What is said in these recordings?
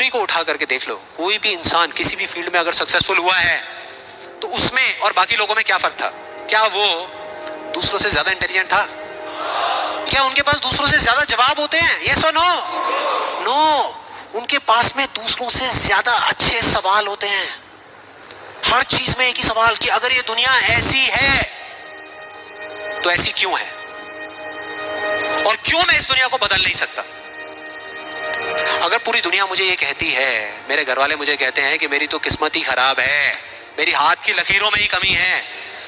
History को उठा करके देख लो, कोई भी इंसान किसी भी फील्ड में अगर सक्सेसफुल हुआ है तो उसमें और बाकी लोगों में क्या फर्क था? क्या वो दूसरों से ज्यादा इंटेलिजेंट था? क्या उनके पास दूसरों से ज्यादा जवाब होते हैं? यस और नो? नो, उनके पास में दूसरों से ज्यादा अच्छे सवाल होते हैं। हर चीज में एक ही सवाल कि अगर ये दुनिया ऐसी है तो ऐसी क्यों है, और क्यों मैं इस दुनिया को बदल नहीं सकता? अगर पूरी दुनिया मुझे ये कहती है, मेरे घर वाले मुझे कहते हैं कि मेरी तो किस्मत ही खराब है, मेरी हाथ की लकीरों में ही कमी है,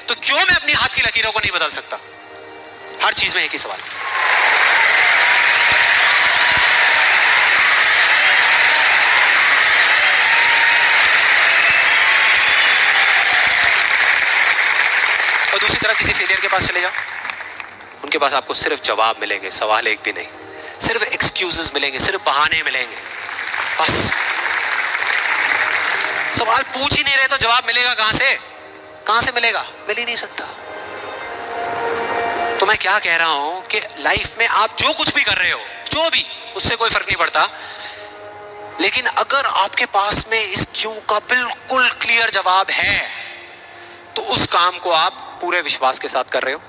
तो क्यों मैं अपनी हाथ की लकीरों को नहीं बदल सकता? हर चीज में एक ही सवाल। और दूसरी तरफ किसी फेलियर के पास चले जाओ, उनके पास आपको सिर्फ जवाब मिलेंगे, सवाल एक भी नहीं। सिर्फ एक्सक्यूजेस मिलेंगे, सिर्फ बहाने मिलेंगे, बस। सवाल पूछ ही नहीं रहे तो जवाब मिलेगा कहां से? कहां से मिलेगा? मिल ही नहीं सकता। तो मैं क्या कह रहा हूं कि लाइफ में आप जो कुछ भी कर रहे हो, जो भी, उससे कोई फर्क नहीं पड़ता, लेकिन अगर आपके पास में इस क्यों का बिल्कुल क्लियर जवाब है तो उस काम को आप पूरे विश्वास के साथ कर रहे हो।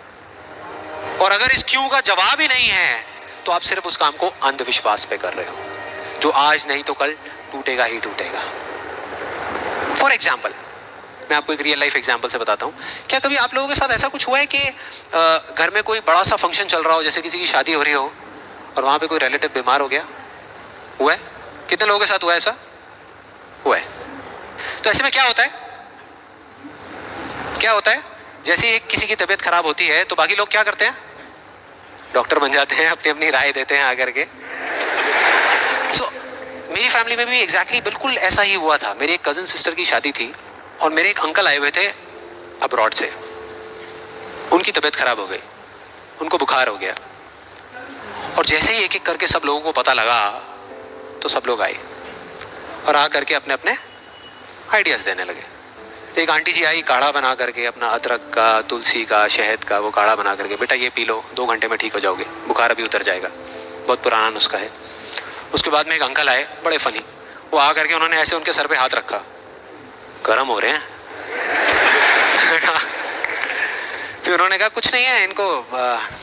और अगर इस क्यों का जवाब ही नहीं है तो आप सिर्फ उस काम को अंधविश्वास पे कर रहे हो, जो आज नहीं तो कल टूटेगा ही टूटेगा। फॉर एग्जाम्पल, मैं आपको एक रियल लाइफ एग्जाम्पल से बताता हूँ। क्या कभी आप लोगों के साथ ऐसा कुछ हुआ है कि घर में कोई बड़ा सा फंक्शन चल रहा हो, जैसे किसी की शादी हो रही हो और वहां पे कोई रिलेटिव बीमार हो गया? हुआ है? कितने लोगों के साथ हुआ है ऐसा? हुआ है। तो ऐसे में क्या होता है? क्या होता है? जैसे ही किसी की तबीयत खराब होती है तो बाकी लोग क्या करते हैं? डॉक्टर बन जाते हैं, अपनी अपनी राय देते हैं आकर के। मेरी फैमिली में भी एग्जैक्टली बिल्कुल ऐसा ही हुआ था। मेरी एक कजिन सिस्टर की शादी थी और मेरे एक अंकल आए हुए थे अब्रॉड से। उनकी तबीयत खराब हो गई, उनको बुखार हो गया, और जैसे ही एक एक करके सब लोगों को पता लगा तो सब लोग आए और आ करके अपने अपने आइडियाज देने लगे। एक आंटी जी आई, काढ़ा बना करके, अपना अदरक का, तुलसी का, शहद का वो काढ़ा बना करके, बेटा ये पी लो, 2 घंटे में ठीक हो जाओगे, बुखार अभी उतर जाएगा। बहुत पुराना नुस्खा है। उसके बाद में एक अंकल आए, बड़े फनी, वो आ करके उन्होंने ऐसे उनके सर पे हाथ रखा, गर्म हो रहे हैं। फिर उन्होंने कहा कुछ नहीं है, इनको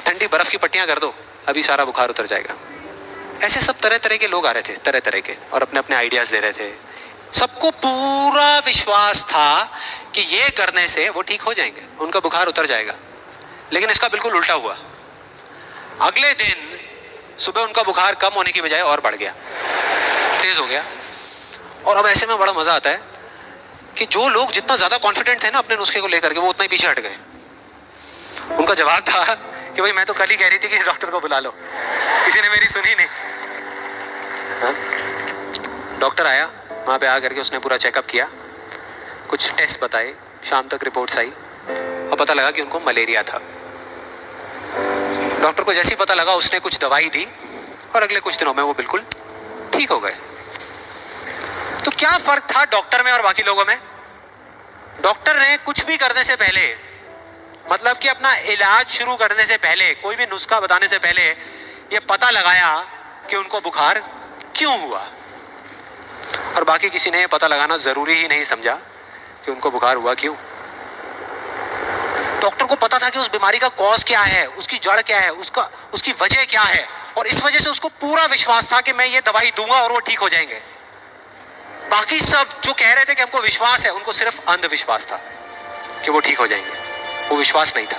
ठंडी बर्फ की पट्टियां कर दो, अभी सारा बुखार उतर जाएगा। ऐसे सब तरह तरह के लोग आ रहे थे, तरह तरह के, और अपने अपने आइडियाज दे रहे थे। सबको पूरा विश्वास था कि ये करने से वो ठीक हो जाएंगे, उनका बुखार उतर जाएगा। लेकिन इसका बिल्कुल उल्टा हुआ। अगले दिन सुबह उनका बुखार कम होने की बजाय और बढ़ गया, तेज हो गया। और अब ऐसे में बड़ा मजा आता है कि जो लोग जितना ज्यादा कॉन्फिडेंट थे ना अपने नुस्खे को लेकर के, वो उतना ही पीछे हट गए। उनका जवाब था कि भाई मैं तो कल ही कह रही थी कि डॉक्टर को बुला लो, किसी ने मेरी सुनी नहीं। डॉक्टर आया, वहां पे आकर के उसने पूरा चेकअप किया, कुछ टेस्ट बताए, शाम तक रिपोर्ट्स आई और पता लगा कि उनको मलेरिया था। डॉक्टर को जैसे ही पता लगा उसने कुछ दवाई दी और अगले कुछ दिनों में वो बिल्कुल ठीक हो गए। तो क्या फर्क था डॉक्टर में और बाकी लोगों में? डॉक्टर ने कुछ भी करने से पहले, मतलब कि अपना इलाज शुरू करने से पहले, कोई भी नुस्खा बताने से पहले ये पता लगाया कि उनको बुखार क्यों हुआ, और बाकी किसी ने ये पता लगाना जरूरी ही नहीं समझा कि उनको बुखार हुआ क्यों। डॉक्टर को पता था कि उस बीमारी का कॉज क्या है, उसकी जड़ क्या है, उसकी वजह क्या है, और इस वजह से उसको पूरा विश्वास था कि मैं ये दवाई दूंगा और वो ठीक हो जाएंगे। बाकी सब जो कह रहे थे कि हमको विश्वास है, उनको सिर्फ अंधविश्वास था कि वो ठीक हो जाएंगे, वो विश्वास नहीं था।